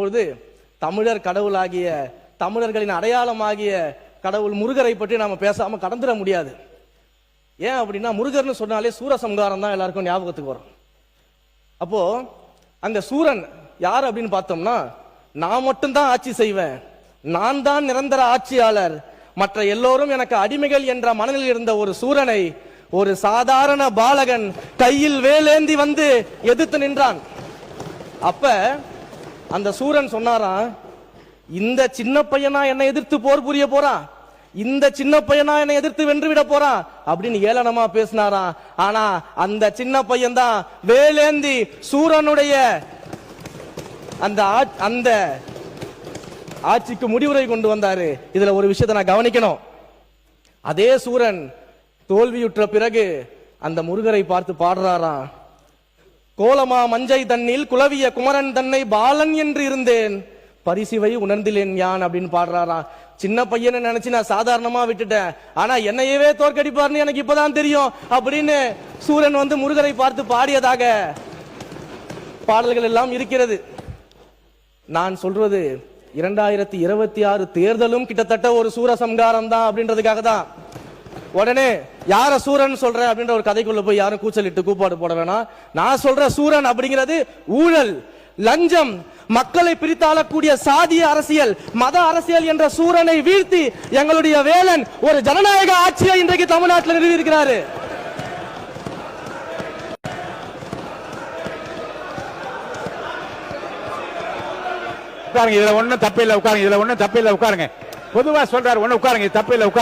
பொழுது தமிழர் கடவுளாகிய தமிழர்களின் அடையாளமாகிய கடவுள் முருகரை பற்றி நாம பேசாம கடந்துட முடியாது. ஏன் அப்படின்னா முருகர்னு சொன்னாலே சூரசம்ஹாரம் தான் எல்லாருக்கும் ஞாபகத்துக்கு வரும். அப்போ அந்த சூரன் யார் அப்படின்னு பார்த்தோம்னா, நான் மட்டும்தான் ஆட்சி செய்வேன், நான் தான் நிரந்தர ஆட்சியாளர், மற்ற எல்லோரும் எனக்கு அடிமைகள் என்ற மனநிலையில் இருந்த ஒரு சூரனை ஒரு சாதாரண பாலகன் கையில் வேலேந்தி வந்து எதிர்த்து நின்றான். அப்ப அந்த சூரன் சொன்னாராம், இந்த சின்ன பையனா என்னை எதிர்த்து போர் புரிய போறான், இந்த சின்ன பையனா என்னை எதிர்த்து வென்று விட போறான் அப்படின்னு ஏளனமா பேசினாராம். ஆனா அந்த சின்ன பையன் தான் வேலேந்தி சூரனுடைய அந்த ஆட்சிக்கு முடிவுரை கொண்டு வந்தாரு. இதுல ஒரு விஷயத்தை நான் கவனிக்கணும். அதே சூரன் தோல்வியுற்ற பிறகு அந்த முருகரை பார்த்து பாடுறாராம், கோலமா மஞ்சை தன்னில் குலவிய குமரன் தன்னை பாலன் என்று இருந்தேன், பரிசிவை உணர்ந்திலேன் யான் அப்படின்னு பாடுறாராம். சின்ன பையனை நினைச்சு நான் சாதாரணமா விட்டுட்டேன், ஆனா என்னையவே தோற்கடிப்பார்னு எனக்கு இப்பதான் தெரியும் அப்படின்னு சூரன் வந்து முருகரை பார்த்து பாடியதாக பாடல்கள் எல்லாம் இருக்கிறது. நான் சொல்றது 2026 தேர்தலும் கிட்டத்தட்ட ஒரு சூரசம்ஹாரம் தான் அப்படின்றதுக்காக தான். உடனே யார சூரன் சொல்ற அப்படின்ற ஒரு கதைக்குள்ள போய் யாரும் கூச்சலிட்டு கூப்பாடு போட வேணாம். நான் சொல்ற சூரன் அப்படிங்கிறது ஊழல், லஞ்சம், மக்களை பிரித்தாளக்கூடிய சாதிய அரசியல், மத அரசியல் என்ற சூரனை வீழ்த்தி எங்களுடைய வேலன் ஒரு ஜனநாயக ஆட்சியை இன்றைக்கு தமிழ்நாட்டில் நிறுவி இருக்கிறாரு. இதுல ஒண்ணும் தப்பில்லை, உட்காருங்க. இதுல ஒண்ணும் தப்பில்லை, உட்காருங்க. பொதுவா சொல்றாரு, ஒண்ணு உட்காருங்க, தப்பில்லை, உட்காருங்க.